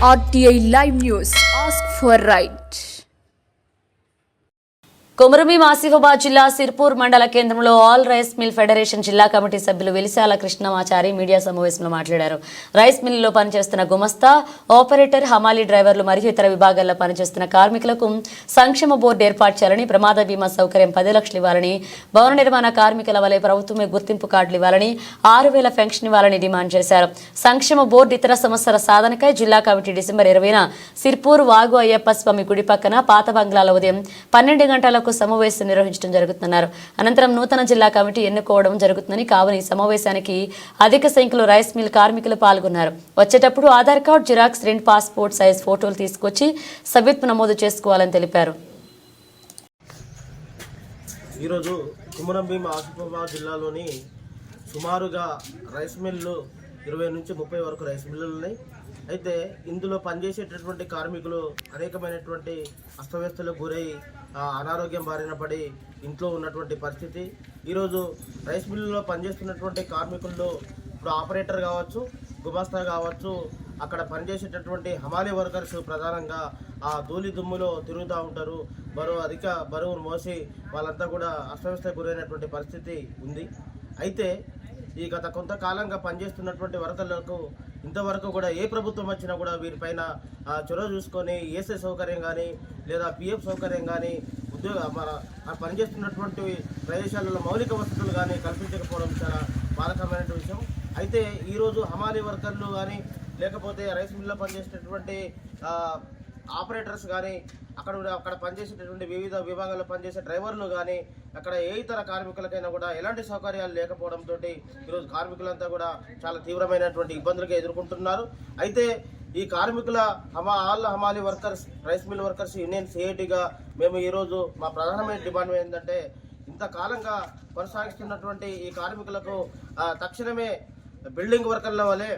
RTI Live News. Ask for right. Komaram Bheem Asifabad జిల్లా సిర్పూర్ మండల కేంద్రంలో ఆల్ రైస్ మిల్ ఫెడరేషన్ జిల్లా కమిటీ సభ్యులు వెలిశాల కృష్ణమాచారి మీడియా సమావేశంలో మాట్లాడారు. రైస్ మిల్లులో పనిచేస్తున్న గుమస్తా, ఆపరేటర్, హమాలీ డ్రైవర్లు మరియు ఇతర విభాగాల్లో పనిచేస్తున్న కార్మికులకు సంక్షేమ బోర్డు ఏర్పాటు చేయాలని, ప్రమాద బీమా సౌకర్యం 10 లక్షలు ఇవ్వాలని, భవన నిర్మాణ కార్మికుల వలె ప్రభుత్వమే గుర్తింపు కార్డులు ఇవ్వాలని, 6,000 పెన్షన్ ఇవ్వాలని డిమాండ్ చేశారు. సంక్షేమ బోర్డు ఇతర సమస్యల సాధనకై జిల్లా కమిటీ డిసెంబర్ 20న సిర్పూర్ వాగు అయ్యప్ప స్వామి గుడి పక్కన పాత బంగ్లాలో ఉదయం 12 గంటలకు సమావేశం నిర్వహించడం జరుగుతున్నారు. అనంతరం నూతన జిల్లా కమిటీ ఎన్నుకోవడం జరుగుతుందని, కావున ఈ సమావేశానికి అధిక సంఖ్యలో రైస్ మిల్ కార్మికులు పాల్గొన్నారు. వచ్చేటప్పుడు Aadhaar card, xerox, 2 passport size ఫోటోలు తీసుకొచ్చి సభ్యత్వ నమోదు చేసుకోవాలని తెలిపారు. ఈరోజు కొమరంభీం ఆసిఫాబాద్ జిల్లాలోని సుమారుగా రైస్ మిల్లు 20 నుంచి 30 వరకు రైస్ మిల్లులు ఉన్నాయి. అయితే ఇందులో పనిచేసేటటువంటి కార్మికులు అనేకమైనటువంటి అస్తవ్యస్తలకు గురై అనారోగ్యం బారిన పడి ఇంట్లో ఉన్నటువంటి పరిస్థితి. ఈరోజు రైస్ మిల్లులో పనిచేస్తున్నటువంటి కార్మికుల్లో ఇప్పుడు ఆపరేటర్ కావచ్చు, గుమాస్తా కావచ్చు, అక్కడ పనిచేసేటటువంటి హమాలీ వర్కర్స్ ప్రధానంగా ఆ ధూళి దుమ్ములో తిరుగుతూ ఉంటారు. అధిక బరువును మోసి వాళ్ళంతా కూడా అస్తవ్యస్తకు గురైనటువంటి పరిస్థితి ఉంది. అయితే ఈ గత కొంతకాలంగా పనిచేస్తున్నటువంటి వర్కర్లకు ఇంతవరకు కూడా ఏ ప్రభుత్వం వచ్చినా కూడా వీరిపైన చొరవ చూసుకొని ఏసీ సౌకర్యం కానీ లేదా పిఎఫ్ సౌకర్యం కానీ పనిచేస్తున్నటువంటి ప్రదేశాలలో మౌలిక వసతులు కానీ కల్పించకపోవడం చాలా బాధకరమైన విషయం. అయితే ఈరోజు హమాలీ వర్కర్లు కానీ లేకపోతే రైస్ మిల్లో పనిచేసేటటువంటి ఆపరేటర్స్ కానీ అక్కడ పనిచేసేటటువంటి వివిధ విభాగాల్లో పనిచేసే డ్రైవర్లు కానీ అక్కడ ఏ ఇతర కార్మికులకైనా కూడా ఎలాంటి సౌకర్యాలు లేకపోవడంతో ఈరోజు కార్మికులంతా కూడా చాలా తీవ్రమైనటువంటి ఇబ్బందులుగా ఎదుర్కొంటున్నారు. అయితే ఈ కార్మికుల హమాలీ workers, rice mill workers union సిఐటిగా మేము ఈరోజు మా ప్రధానమైన డిమాండ్ ఏంటంటే, ఇంతకాలంగా కొనసాగిస్తున్నటువంటి ఈ కార్మికులకు తక్షణమే బిల్డింగ్ వర్కర్ల వలె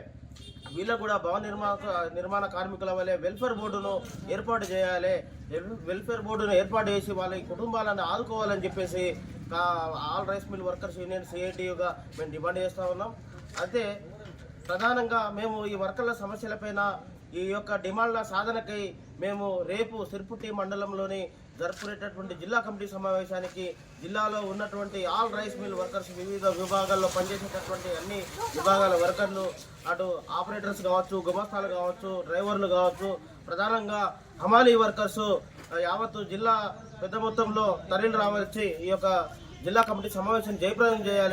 వీళ్ళకు కూడా భవన నిర్మాణ కార్మికుల వల్లే వెల్ఫేర్ బోర్డును ఏర్పాటు చేయాలి. వెల్ఫేర్ బోర్డును ఏర్పాటు చేసి వాళ్ళ కుటుంబాలను ఆదుకోవాలని చెప్పేసి all rice mill workers union సిఐటియుగా మేము డిమాండ్ చేస్తూ ఉన్నాం. అయితే ప్రధానంగా మేము ఈ వర్కర్ల సమస్యలపైన ఈ యొక్క డిమాండ్ల సాధనకై మేము రేపు సిర్పుట్టి మండలంలోని జరుపుకునేటటువంటి జిల్లా కమిటీ సమావేశానికి జిల్లాలో ఉన్నటువంటి ఆల్ రైస్ మిల్ వర్కర్స్, వివిధ విభాగాల్లో పనిచేసేటటువంటి అన్ని విభాగాల వర్కర్లు, అటు ఆపరేటర్స్ కావచ్చు, గుమస్తాలు కావచ్చు, డ్రైవర్లు కావచ్చు, ప్రధానంగా హమాలీ వర్కర్స్ యావత్తు జిల్లా పెద్ద మొత్తంలో తరలి రావచ్చి ఈ యొక్క జిల్లా కమిటీ సమావేశం జయప్రదం చేయాలి.